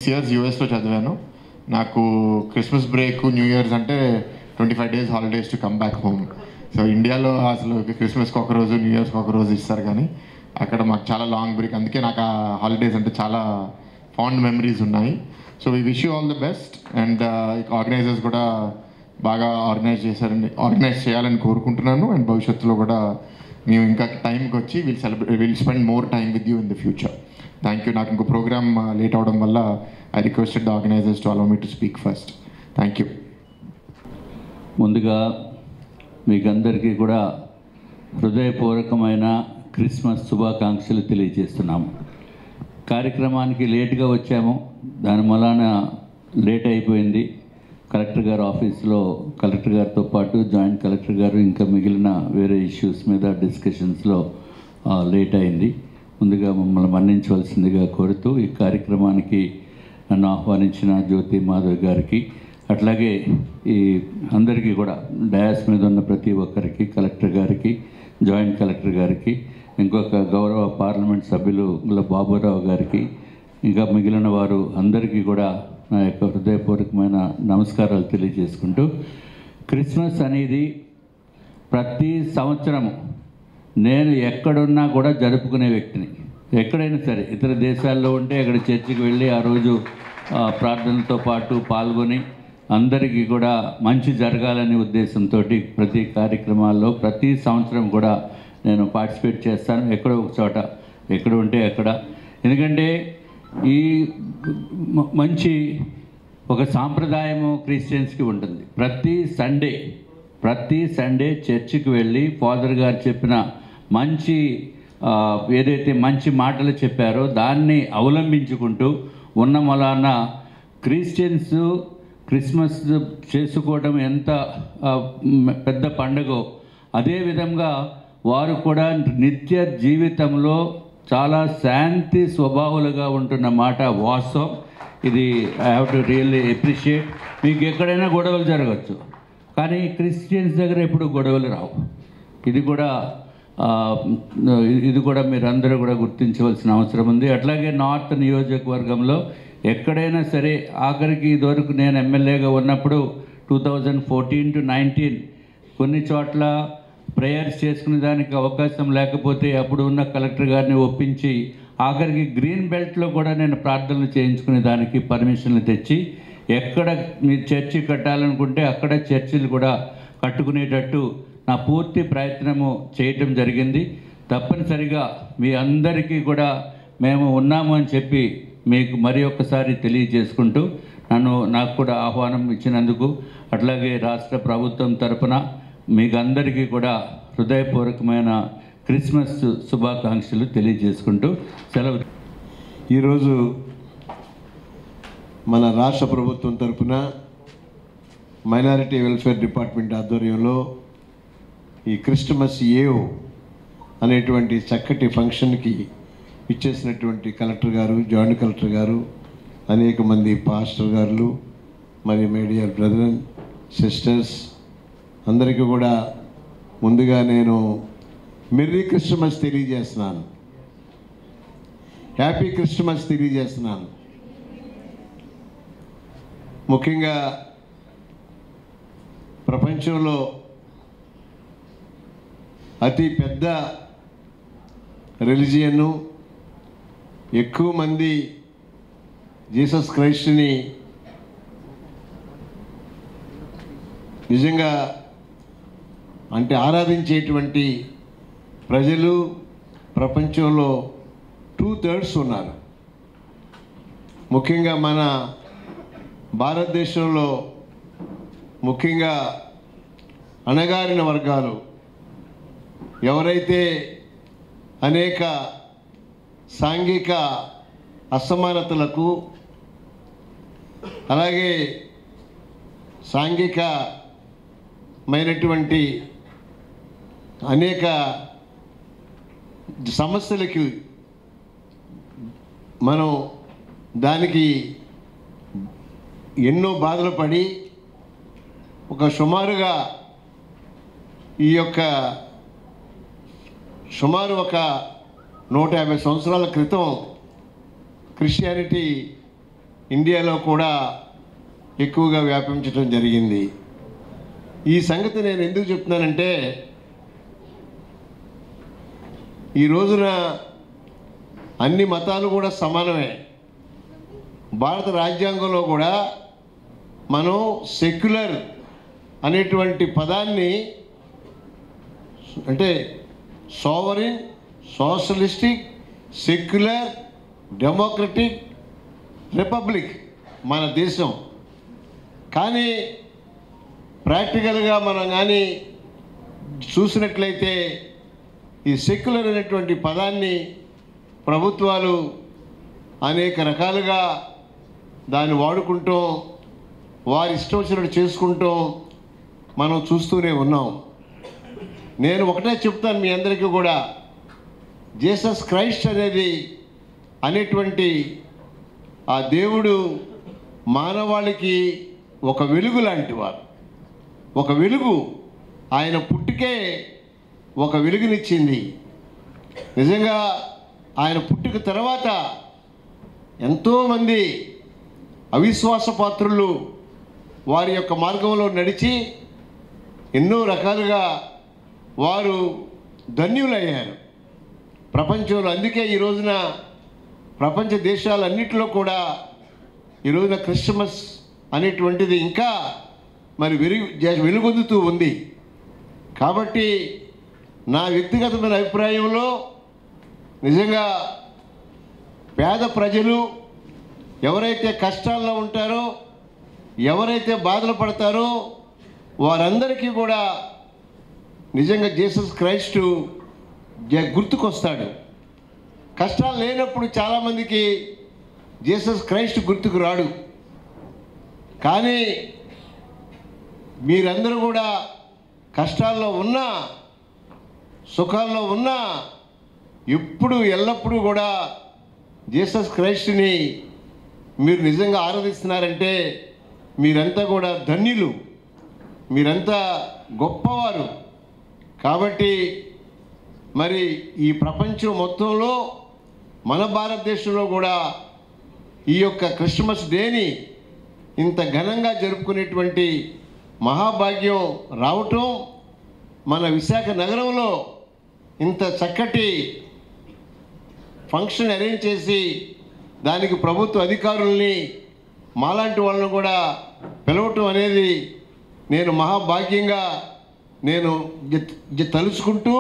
Years యూఎస్లో చదివాను. నాకు క్రిస్మస్ బ్రేక్, న్యూ ఇయర్స్ అంటే 25 days holidays to come back home. So ఇండియాలో అసలు క్రిస్మస్కి ఒకరోజు, న్యూ ఇయర్స్కి ఒకరోజు ఇస్తారు, కానీ అక్కడ మాకు చాలా లాంగ్ బ్రేక్. అందుకే నాకు ఆ హాలిడేస్ అంటే చాలా ఫాండ్ మెమరీస్ ఉన్నాయి. So we wish you all the best. And organisers కూడా బాగా ఆర్గనైజ్ చేయాలని కోరుకుంటున్నాను. అండ్ భవిష్యత్తులో కూడా మేము ఇంకా టైంకి వచ్చి will spend more time with you in the future. Thank you. నాకు ఇంకో ప్రోగ్రామ్ లేట్ అవడం వల్ల I requested the organisers to allow me to speak first. Thank you. ముందుగా మీకందరికీ కూడా హృదయపూర్వకమైన క్రిస్మస్ శుభాకాంక్షలు తెలియజేస్తున్నాము. కార్యక్రమానికి లేట్గా వచ్చాము, దాని వలన లేట్ అయిపోయింది. కలెక్టర్ గారు ఆఫీస్లో కలెక్టర్ గారితో పాటు జాయింట్ కలెక్టర్ గారు ఇంకా మిగిలిన వేరే ఇష్యూస్ మీద డిస్కషన్స్లో లేట్ అయింది. ముందుగా మమ్మల్ని మన్నించవలసిందిగా కోరుతూ ఈ కార్యక్రమానికి నన్ను ఆహ్వానించిన జ్యోతి మాధవ్ గారికి, అట్లాగే ఈ అందరికీ కూడా డయాస్ మీద ఉన్న ప్రతి ఒక్కరికి, కలెక్టర్ గారికి, జాయింట్ కలెక్టర్ గారికి, ఇంకొక గౌరవ పార్లమెంట్ సభ్యులు బాబురావు గారికి, ఇంకా మిగిలిన వారు అందరికీ కూడా నా యొక్క హృదయపూర్వకమైన నమస్కారాలు తెలియజేసుకుంటూ, క్రిస్మస్ అనేది ప్రతి సంవత్సరము నేను ఎక్కడున్నా కూడా జరుపుకునే వ్యక్తిని. ఎక్కడైనా సరే ఇతర దేశాల్లో ఉంటే అక్కడ చర్చికి వెళ్ళి ఆ రోజు ప్రార్థనతో పాటు పాల్గొని అందరికీ కూడా మంచి జరగాలనే ఉద్దేశంతో ప్రతి కార్యక్రమాల్లో ప్రతి సంవత్సరం కూడా నేను పార్టిసిపేట్ చేస్తాను. ఎక్కడో ఒక చోట, ఎక్కడ ఉంటే అక్కడ. ఎందుకంటే ఈ మంచి ఒక సాంప్రదాయము క్రిస్టియన్స్కి ఉంటుంది. ప్రతి సండే చర్చికి వెళ్ళి ఫాదర్ గారు చెప్పిన మంచి ఏదైతే మంచి మాటలు చెప్పారో దాన్ని అవలంబించుకుంటూ ఉన్న వలన క్రిస్టియన్స్ క్రిస్మస్ చేసుకోవడం ఎంత పెద్ద పండుగో అదేవిధంగా వారు కూడా నిత్య జీవితంలో చాలా శాంతి స్వభావాలుగా ఉంటున్న మాట వాస్తవం. ఇది I have to really appreciate. మీకు ఎక్కడైనా గొడవలు జరగచ్చు, కానీ క్రిస్టియన్స్ దగ్గర ఎప్పుడు గొడవలు రావు. ఇది కూడా మీరందరూ కూడా గుర్తించవలసిన అవసరం ఉంది. అట్లాగే నార్త్ నియోజకవర్గంలో ఎక్కడైనా సరే, ఆఖరికి ఇదివరకు నేను ఎమ్మెల్యేగా ఉన్నప్పుడు 2014 to 19 కొన్ని చోట్ల ప్రేయర్స్ చేసుకునే దానికి అవకాశం లేకపోతే అప్పుడు ఉన్న కలెక్టర్ గారిని ఒప్పించి ఆఖరికి గ్రీన్ బెల్ట్లో కూడా నేను ప్రార్థనలు చేయించుకునే దానికి పర్మిషన్లు తెచ్చి, ఎక్కడ మీరు చర్చి కట్టాలనుకుంటే అక్కడ చర్చిలు కూడా కట్టుకునేటట్టు నా పూర్తి ప్రయత్నము చేయటం జరిగింది. తప్పనిసరిగా మీ అందరికీ కూడా మేము ఉన్నాము అని చెప్పి మీకు మరి ఒక్కసారి తెలియజేసుకుంటూ, నాకు కూడా ఆహ్వానం ఇచ్చినందుకు, అట్లాగే రాష్ట్ర ప్రభుత్వం తరపున మీకు అందరికీ కూడా హృదయపూర్వకమైన క్రిస్మస్ శుభాకాంక్షలు తెలియజేసుకుంటూ సెలవు. ఈరోజు మన రాష్ట్ర ప్రభుత్వం తరపున మైనారిటీ వెల్ఫేర్ డిపార్ట్మెంట్ ఆధ్వర్యంలో ఈ క్రిస్మస్ ఏవ్ అనేటువంటి చక్కటి ఫంక్షన్కి ఇచ్చేసినటువంటి కలెక్టర్ గారు, జాయింట్ కలెక్టర్ గారు, అనేక మంది పాస్టర్ గారు, మరి మై డియర్ బ్రదర్ సిస్టర్స్ అందరికీ కూడా ముందుగా నేను మెర్రీ క్రిస్మస్ తెలియజేస్తున్నాను. హ్యాపీ క్రిస్మస్ తెలియజేస్తున్నాను. ముఖ్యంగా ప్రపంచంలో అతి పెద్ద రిలిజియను, ఎక్కువ మంది జీసస్ క్రైస్ట్ని నిజంగా అంటే ఆరాధించేటువంటి ప్రజలు ప్రపంచంలో 2/3 ఉన్నారు. ముఖ్యంగా మన భారతదేశంలో ముఖ్యంగా అణగారిన వర్గాలు ఎవరైతే అనేక సాంఘిక అసమానతలకు, అలాగే సాంఘికమైనటువంటి అనేక సమస్యలకి మనం దానికి ఎన్నో బాధలు పడి ఒక సుమారుగా సుమారు 150 సంవత్సరాల క్రితం క్రిస్టియానిటీ ఇండియాలో కూడా ఎక్కువగా వ్యాపించడం జరిగింది. ఈ సంగతి నేను ఎందుకు చెప్తున్నానంటే, ఈ రోజున అన్ని మతాలు కూడా సమానమే. భారత రాజ్యాంగంలో కూడా మనం సెక్యులర్ అనేటువంటి పదాన్ని, అంటే sovereign, socialistic, secular, democratic republic మన దేశం. కానీ ప్రాక్టికల్గా మనం కానీ చూసినట్లయితే ఈ సెక్యులర్ అనేటువంటి పదాన్ని ప్రభుత్వాలు అనేక రకాలుగా దాన్ని వాడుకుంటూ వారి ఇష్టం వచ్చినట్టు చేసుకుంటూ మనం చూస్తూనే ఉన్నాం. నేను ఒకటే చెప్తాను మీ అందరికీ కూడా, జీసస్ క్రైస్ట్ అనేటువంటి ఆ దేవుడు మానవాళికి ఒక వెలుగు లాంటి వారు. ఒక వెలుగు, ఆయన పుట్టుకే ఒక వెలుగునిచ్చింది. నిజంగా ఆయన పుట్టుక తర్వాత ఎంతోమంది అవిశ్వాస పాత్రులు వారి యొక్క మార్గంలో నడిచి ఎన్నో రకాలుగా వారు ధన్యులయ్యారు ప్రపంచంలో. అందుకే ఈ రోజున ప్రపంచ దేశాలన్నింటిలో కూడా ఈ రోజున క్రిస్మస్ అనేటువంటిది ఇంకా మరి వెలుగొందుతూ ఉంది. కాబట్టి నా వ్యక్తిగతమైన అభిప్రాయంలో నిజంగా పేద ప్రజలు ఎవరైతే కష్టాల్లో ఉంటారో, ఎవరైతే బాధలు పడతారో వారందరికీ కూడా నిజంగా జీసస్ క్రైస్టు గుర్తుకొస్తాడు. కష్టాలు లేనప్పుడు చాలామందికి జీసస్ క్రైస్ట్ గుర్తుకు రాడు. కానీ మీరందరూ కూడా కష్టాల్లో ఉన్నా, సుఖాల్లో ఉన్నా, ఎప్పుడు ఎల్లప్పుడూ కూడా జీసస్ క్రైస్ట్ని మీరు నిజంగా ఆరాధిస్తున్నారంటే మీరంతా కూడా ధన్యులు, మీరంతా గొప్పవారు. కాబట్టి మరి ఈ ప్రపంచం మొత్తంలో మన భారతదేశంలో కూడా ఈ యొక్క క్రిస్మస్ డేని ఇంత ఘనంగా జరుపుకునేటువంటి మహాభాగ్యం రావటం, మన విశాఖ నగరంలో ఇంత చక్కటి ఫంక్షన్ అరేంజ్ చేసి దానికి ప్రభుత్వ అధికారుల్ని మాలాంటి వాళ్ళని కూడా పిలవటం అనేది నేను మహాభాగ్యంగా నేను తలుచుకుంటూ,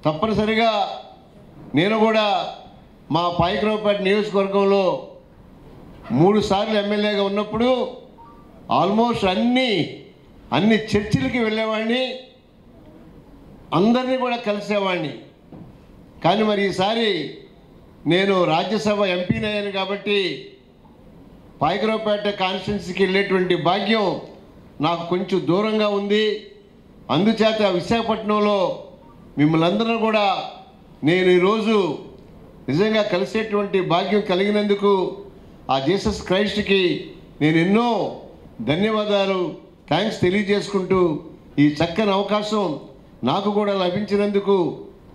తప్పనిసరిగా నేను కూడా మా పాయకరావుపేట నియోజకవర్గంలో 3 సార్లు ఎమ్మెల్యేగా ఉన్నప్పుడు ఆల్మోస్ట్ అన్ని చర్చిలకి వెళ్ళేవాడిని, అందరినీ కూడా కలిసేవాడిని. కానీ మరి ఈసారి నేను రాజ్యసభ ఎంపీని అయ్యాను కాబట్టి పాయకరావుపేట కాన్స్టిట్యున్సీకి వెళ్ళేటువంటి భాగ్యం నాకు కొంచెం దూరంగా ఉంది. అందుచేత విశాఖపట్నంలో మిమ్మల్ని అందరూ కూడా నేను ఈరోజు నిజంగా కలిసేటువంటి భాగ్యం కలిగినందుకు ఆ జీసస్ క్రైస్ట్కి నేను ఎన్నో ధన్యవాదాలు, థ్యాంక్స్ తెలియజేసుకుంటూ ఈ చక్కని అవకాశం నాకు కూడా లభించినందుకు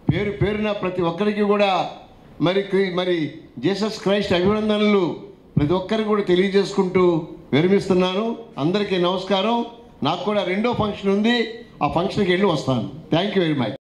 పేరు పేరున ప్రతి ఒక్కరికి కూడా మరి జీసస్ క్రైస్ట్ అభినందనలు ప్రతి ఒక్కరికి కూడా తెలియజేసుకుంటూ విరమిస్తున్నాను. అందరికీ నమస్కారం. నాకు కూడా 2వ ఫంక్షన్ ఉంది, ఆ ఫంక్షన్కి వెళ్ళి వస్తాను. Thank you very much.